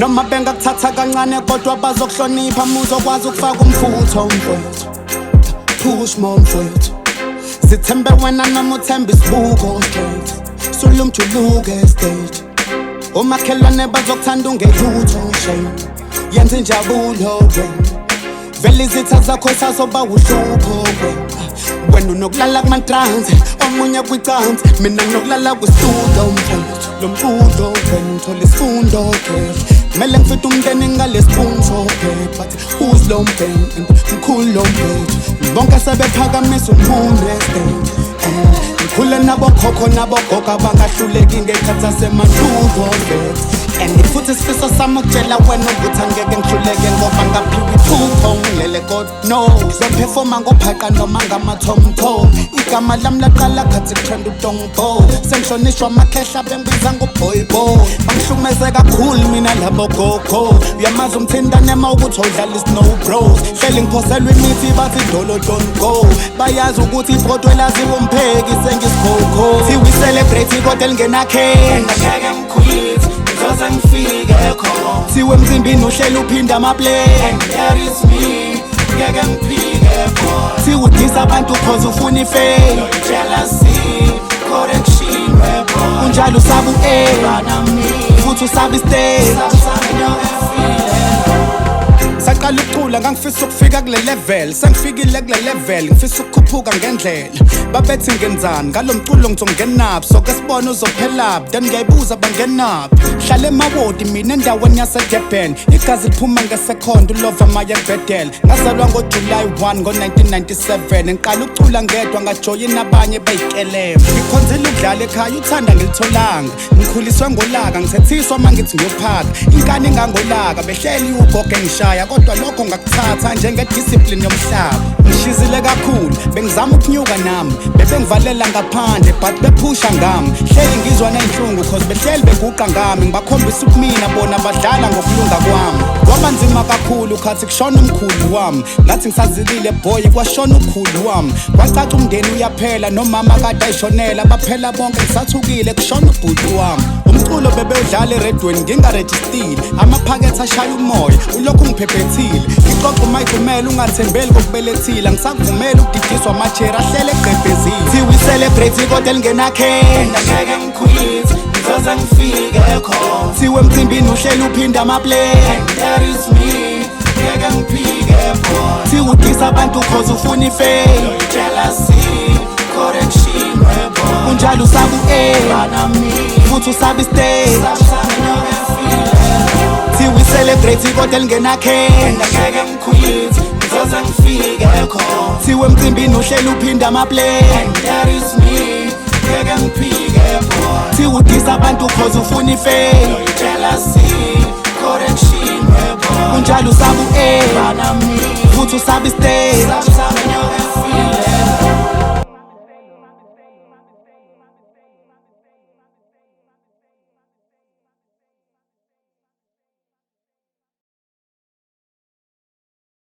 noma bengakuthatha kancane kodwa bazokuhlonipha muzokwazi ukufaka umfutho mfowethu. Push more mfowethu, sithembe wena noma uthemba isibuko straight. Sulumjuluke stage, omakhelwane bazokuthanda ungelutho shame. Yenza injabulo wena, vele izitha zakho sazoba uhlupho wena unokulala kumatransi, omunye kwicansi, mina nginokulala kwistudio mfowethu. Lo mfundo wena ngithola isifundo mele ngifithe umndeni ngalesiphunzo but who's lo mbheni mkhulu lo mbheni bonke sebephakamisa umfundo estate. Ngikhule nabokhokho nabogogo abangahluleki ngekhathi asemandulo and futhi isifiso sami ukutshela wena ukuthi angeke ngihluleke ngoba ngaphiwa iphupho ngilele God no. Ngizophefoma ngophaqa noma ngamathomtho, igama lami laqala khathi kutrend udongbo. Sengihlonishwa amakhehla bengibiza ngoboyboy, bangihlukumeze kakhulu mina labo gogo. Uyamazi umthindane ma ukuthi udlala isnow bros, hleli ngiphoselwa imithi bathi dolo don't go. Bayazi ukuthi ibhodwe laziwa umpheki sengisikhogo. See we celebrate kodwa lingenakhe ngeke ngikhwit ngizoze ngifike khona. Thiwe emzimbini uhlela uphinda amaplay and there is me ngeke ngiphike khona. Thiwe udisa abantu cause ufuna ifame, jealousy correction weapon. Unjalo usabu futhi usabi stay. Saqala ukucula ngangifisa ukufika kule level, sengifikile kule level ngifisa ukukhuphuka ngendlela. Babethi ngenzani ngalomculo ngizongenaphi, soke sibone uzophelaphi then ngiyayibuza bangenaphi. Hlala emawodi mina endaweni yaseDurban, igazi liphuma ngesekhonda ulova maya kubhedela. Ngazalwa ngoJuly 1 ngo-1997, ngiqala ukucula ngedwa ngajoyina abanye beyikelema. Ngikhonzile ukudlala ekhaya uthanda ngilitholanga, ngikhuliswe ngolaka ngithethiswa mangithi ngiyophaka. Inkani ingangolaka behleli ugogo engishaya kodwa lokho ngakuthatha njengediscipline yomhlaba. Ngishizile kakhulu bengizama ukunyuka nami, bebengivalela ngaphandle but bephusha ngami. Hleli ngizwa ney'nhlungu cause behleli beguqa ngami, ngibakhombisa ukumina bona badlala ngokulunga kwami. Kwaba nzima kakhulu khathi kushona umkhulu wami, ngathi ngisazilile boy kwashona ukhulu wami. Kwacaca umndeni uyaphela nomama kade ayishonela, baphela bonke ngisathukile kushona ubhuti wami. Umculo bebewudlala eredweni ngingarejistile, amaphakethe ashaya umoya ulokhu ngiphephetile. Iqoqo mayivumela ungathembeli kokubelethile, angisakuvumela ukudidiswa amachera ahlele egqebhezile. Thiwe celebrate kodwa lingenakhe ngeke ngikhwit ngizoze ngifike khona. Thiwe emcimbini uhlela uphinda amaplay and there is me ngeke ngiphike khona. Thiwe udisa abantu cause ufuna ifame, jealousy correction weapon. Unjalo usabu futhi usabi stay. Thiwe celebrate kodwa lingenakhe ngeke ngikhwit ngizoze ngifike khona. Thiwe emcimbini uhlela uphinda amaplay and there is me ngeke ngiphike khona. Thiwe udisa abantu cause ufuna ifame, jealousy correction weapon. Unjalo usabu futhi usabi stay.